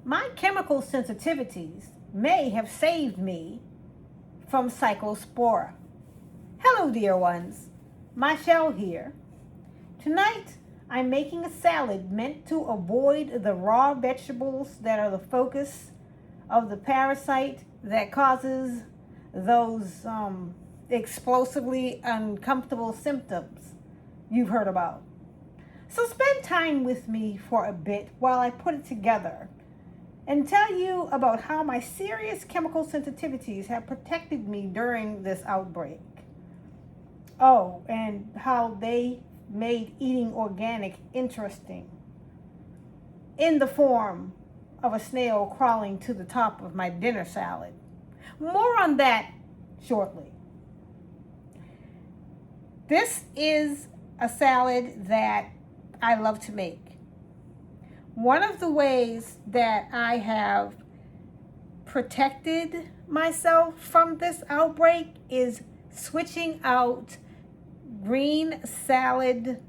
My chemical sensitivities may have saved me from Cyclospora. Hello, dear ones. Michelle here. Tonight, I'm making a salad meant to avoid the raw vegetables that are the focus of the parasite that causes those explosively uncomfortable symptoms you've heard about. So spend time with me for a bit while I put it together and tell you about how my serious chemical sensitivities have protected me during this outbreak. Oh, and how they made eating organic interesting in the form of a snail crawling to the top of my dinner salad. More on that shortly. This is a salad that I love to make. One of the ways that I have protected myself from this outbreak is switching out green salad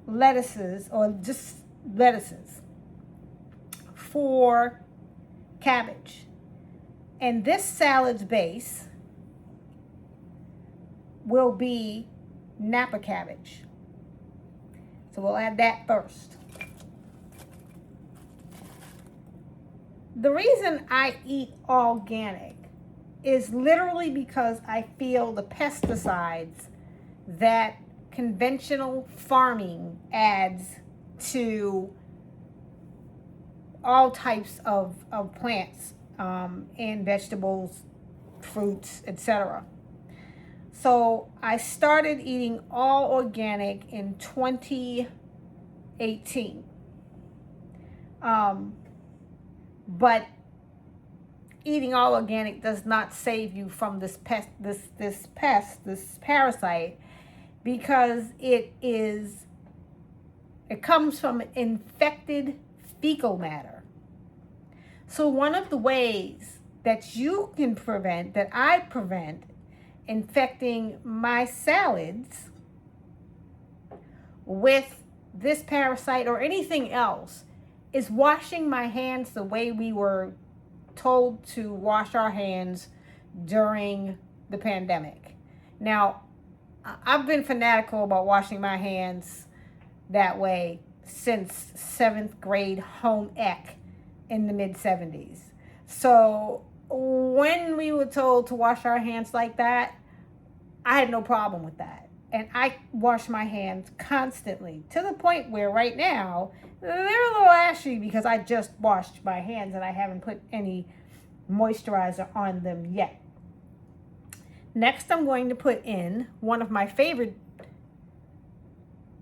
lettuces or just lettuces for cabbage. And this salad's base will be Napa cabbage. So we'll add that first. The reason I eat organic is literally because I feel the pesticides that conventional farming adds to all types of plants and vegetables, fruits, etc. So I started eating all organic in 2018. But eating all organic does not save you from this parasite, because it comes from infected fecal matter. So one of the ways that you can prevent, that I prevent infecting my salads with this parasite or anything else, is washing my hands the way we were told to wash our hands during the pandemic. Now, I've been fanatical about washing my hands that way since 7th grade home ec in the mid-70s. So when we were told to wash our hands like that, I had no problem with that. And I wash my hands constantly, to the point where right now they're a little ashy because I just washed my hands and I haven't put any moisturizer on them yet. Next, I'm going to put in one of my favorite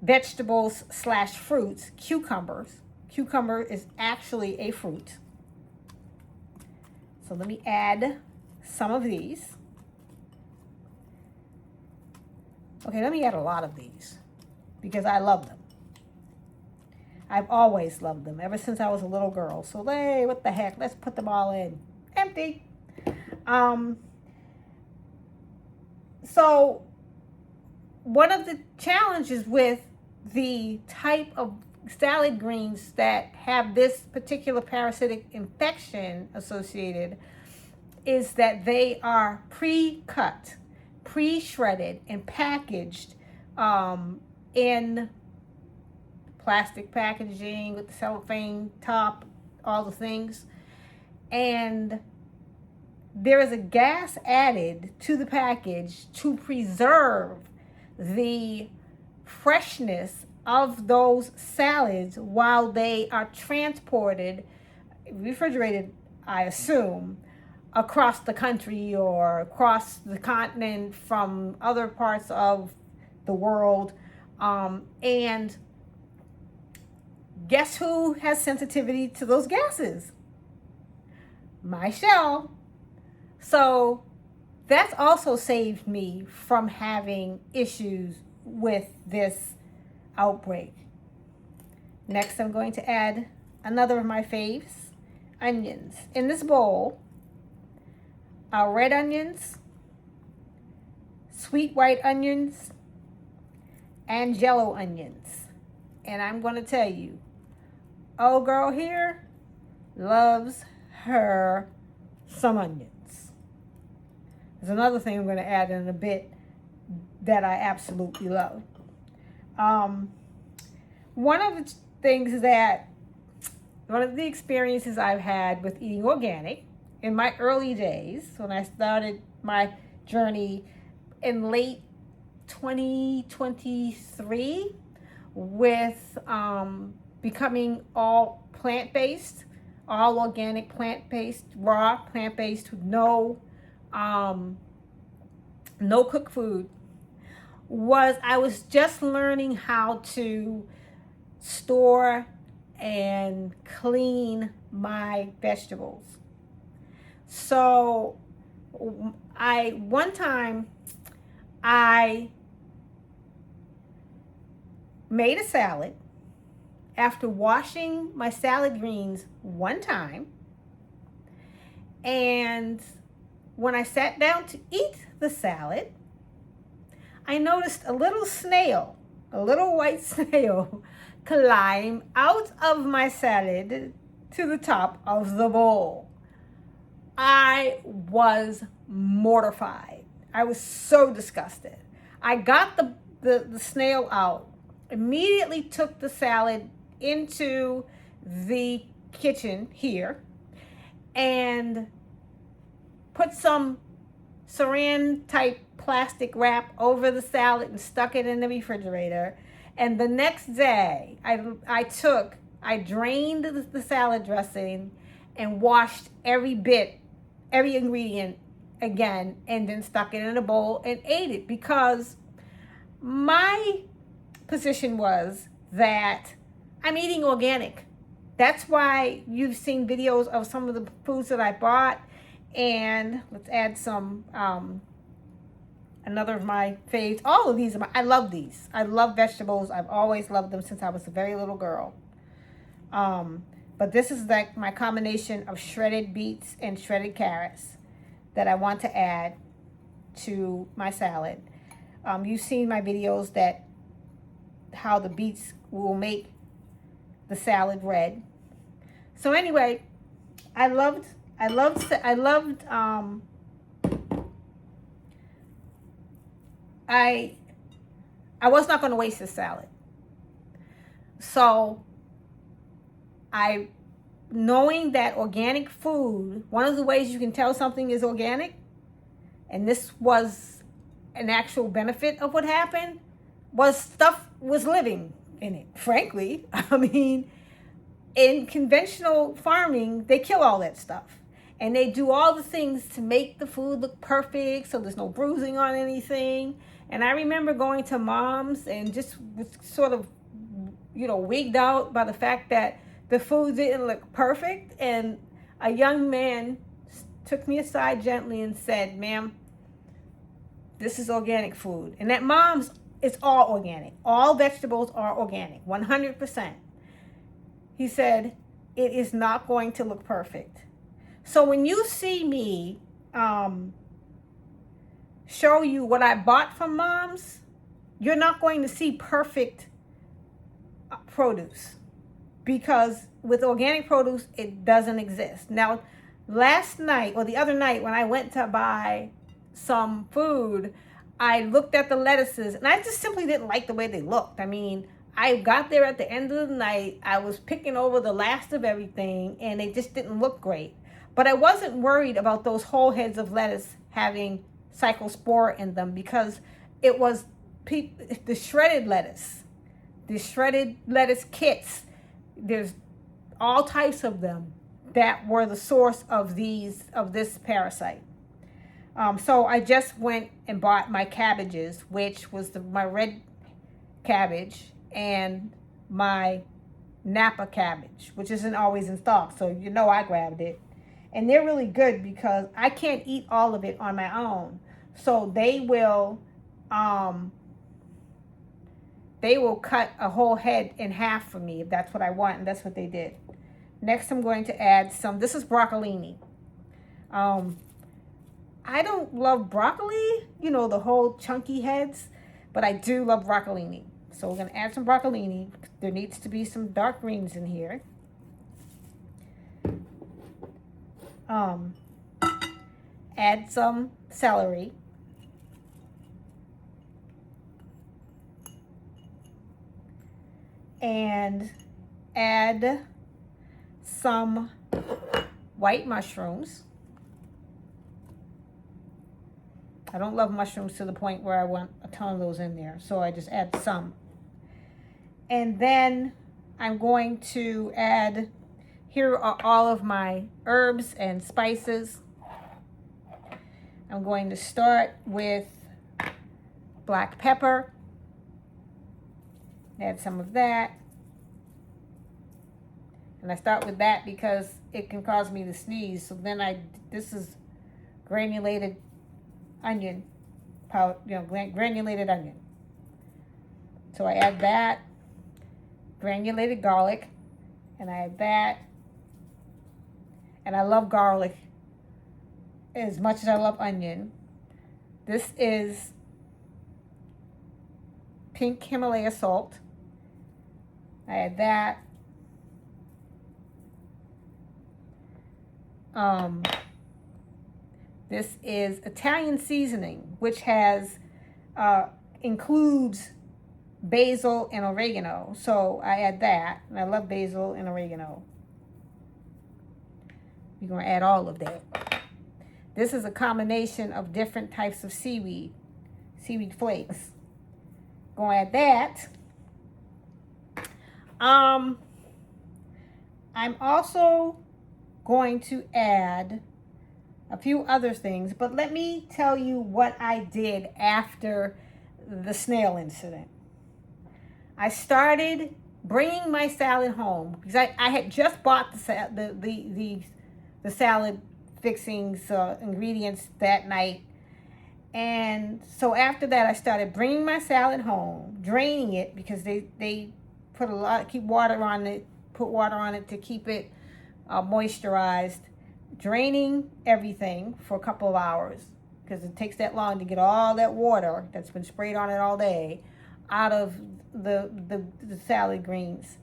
vegetables / fruits, cucumbers. Cucumber is actually a fruit. So let me add some of these. Okay, let me add a lot of these because I love them. I've always loved them ever since I was a little girl. So, hey, what the heck? Let's put them all in. Empty. So, one of the challenges with the type of salad greens that have this particular parasitic infection associated is that they are pre-cut, pre-shredded, and packaged in plastic packaging with the cellophane top, all the things. And there is a gas added to the package to preserve the freshness of those salads while they are transported, refrigerated, I assume, across the country or across the continent from other parts of the world. And guess who has sensitivity to those gases? Michelle. So that's also saved me from having issues with this outbreak. Next, I'm going to add another of my faves, onions. In this bowl are red onions, sweet white onions, and yellow onions. And I'm going to tell you, old girl here loves her some onions. There's another thing I'm going to add in a bit that I absolutely love. One of the experiences I've had with eating organic in my early days, when I started my journey in late 2023 with becoming all plant-based, all organic plant-based, raw plant-based, with no cooked food, was I was just learning how to store and clean my vegetables. So one time I made a salad after washing my salad greens one time, and when I sat down to eat the salad, I noticed a little snail, a little white snail, climb out of my salad to the top of the bowl. I was mortified. I was so disgusted. I got the snail out, immediately took the salad into the kitchen here, and put some saran type plastic wrap over the salad and stuck it in the refrigerator. And the next day I drained the salad dressing and washed every ingredient again, and then stuck it in a bowl and ate it, because my position was that I'm eating organic. That's why you've seen videos of some of the foods that I bought. And let's add some, another of my faves. All of these I love these. I love vegetables. I've always loved them since I was a very little girl. But this is like my combination of shredded beets and shredded carrots that I want to add to my salad. You've seen my videos that how the beets will make the salad red. So anyway, I was not going to waste this salad. So knowing that organic food, one of the ways you can tell something is organic, and this was an actual benefit of what happened, was stuff was living in it, frankly. I mean, in conventional farming, they kill all that stuff. And they do all the things to make the food look perfect, so there's no bruising on anything. And I remember going to Mom's and just was sort of, wigged out by the fact that the food didn't look perfect. And a young man took me aside gently and said, "Ma'am, this is organic food." And at Mom's, it's all organic. All vegetables are organic, 100%. He said, "It is not going to look perfect." So when you see me show you what I bought from Mom's, you're not going to see perfect produce, because with organic produce, it doesn't exist. Now, last night or the other night when I went to buy some food, I looked at the lettuces and I just simply didn't like the way they looked. I mean, I got there at the end of the night, I was picking over the last of everything, and they just didn't look great. But I wasn't worried about those whole heads of lettuce having Cyclospora in them, because it was the shredded lettuce kits. There's all types of them that were the source of this parasite. So I just went and bought my cabbages, which was my red cabbage and my Napa cabbage, which isn't always in stock. So I grabbed it. And they're really good because I can't eat all of it on my own. So they will cut a whole head in half for me if that's what I want, and that's what they did. Next, I'm going to add this is broccolini. I don't love broccoli, the whole chunky heads, but I do love broccolini. So we're going to add some broccolini. There needs to be some dark greens in here. add some celery. And add some white mushrooms. I don't love mushrooms to the point where I want a ton of those in there, so I just add some. And then I'm going to add, here are all of my herbs and spices. I'm going to start with black pepper. Add some of that. And I start with that because it can cause me to sneeze. So then this is granulated onion powder, granulated onion. So I add that, granulated garlic, and I add that. And I love garlic as much as I love onion. This is pink Himalaya salt. I add that. This is Italian seasoning, which has includes basil and oregano. So I add that, and I love basil and oregano. You're going to add all of that. This is a combination of different types of seaweed flakes. Going to add that. I'm also going to add a few other things, but let me tell you what I did after the snail incident. I started bringing my salad home because I had just bought the salad fixings ingredients that night, and so after that I started bringing my salad home, draining it because they put water on it to keep it moisturized, draining everything for a couple of hours because it takes that long to get all that water that's been sprayed on it all day out of the salad greens,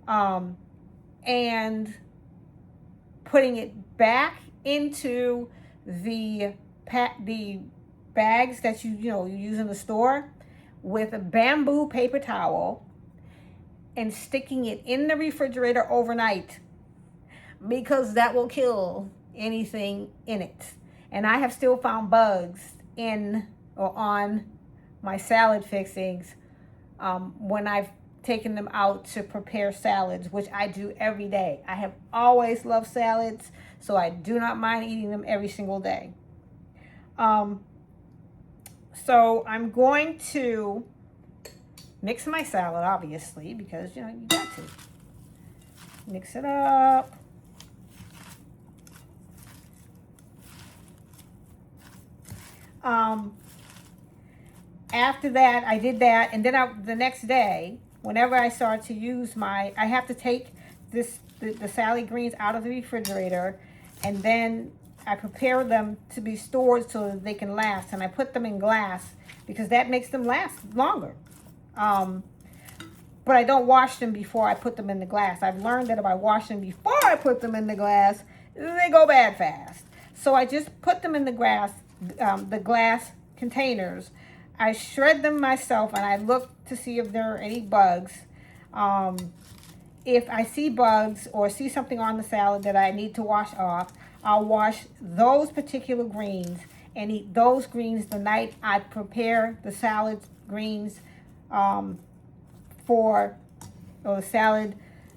and putting it back into the bags that you use in the store with a bamboo paper towel and sticking it in the refrigerator overnight, because that will kill anything in it. And I have still found bugs in or on my salad fixings when I've taken them out to prepare salads, which I do every day. I have always loved salads, so I do not mind eating them every single day. So I'm going to mix my salad, obviously, because you got to mix it up. After that, I did that, and then the next day, whenever I start to use I have to take the salad greens out of the refrigerator, and then I prepare them to be stored so that they can last, and I put them in glass because that makes them last longer. But I don't wash them before I put them in the glass. I've learned that if I wash them before I put them in the glass, they go bad fast. So I just put them in the glass containers. I shred them myself, and I look to see if there are any bugs. If I see bugs or see something on the salad that I need to wash off, I'll wash those particular greens and eat those greens the night I prepare the salad greens the salad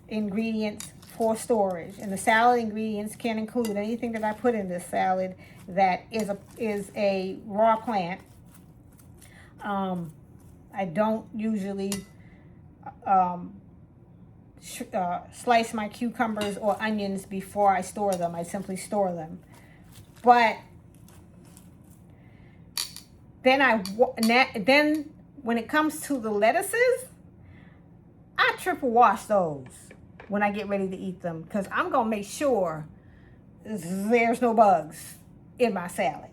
ingredients for storage. And the salad ingredients can include anything that I put in this salad that is a raw plant. I don't usually slice my cucumbers or onions before I store them. I simply store them. But then when it comes to the lettuces, I triple wash those when I get ready to eat them, because I'm going to make sure there's no bugs in my salad.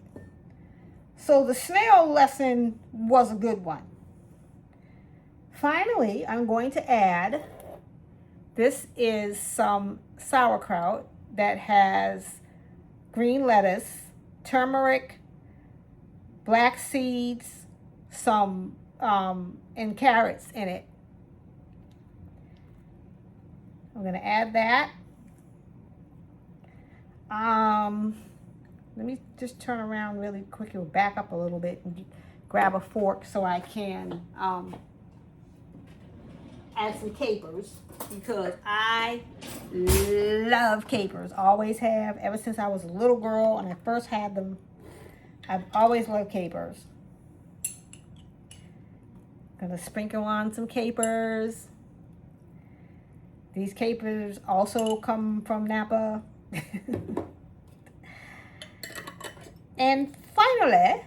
So the snail lesson was a good one. Finally, I'm going to add, this is some sauerkraut that has green lettuce, turmeric, black seeds, some and carrots in it. I'm going to add that. Let me just turn around really quick and back up a little bit and grab a fork so I can add some capers, because I love capers. Always have, ever since I was a little girl and I first had them. I've always loved capers. Gonna sprinkle on some capers. These capers also come from Napa. And finally,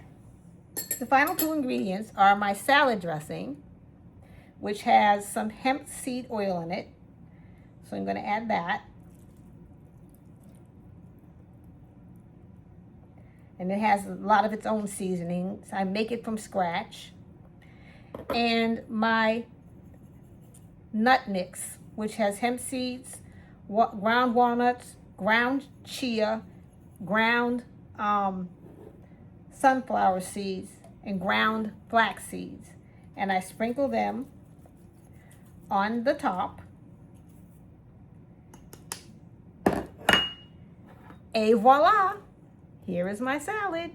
the final two ingredients are my salad dressing, which has some hemp seed oil in it. So I'm going to add that. And it has a lot of its own seasoning. So I make it from scratch. And my nut mix, which has hemp seeds, ground walnuts, ground chia, ground sunflower seeds, and ground flax seeds. And I sprinkle them on the top. Et voila! Here is my salad.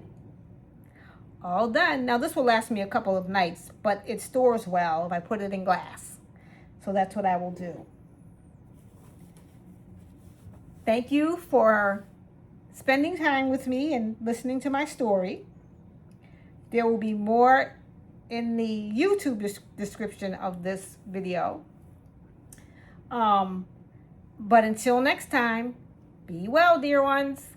All done. Now this will last me a couple of nights, but it stores well if I put it in glass. So that's what I will do. Thank you for spending time with me and listening to my story. There will be more in the YouTube description of this video. But until next time, be well, dear ones.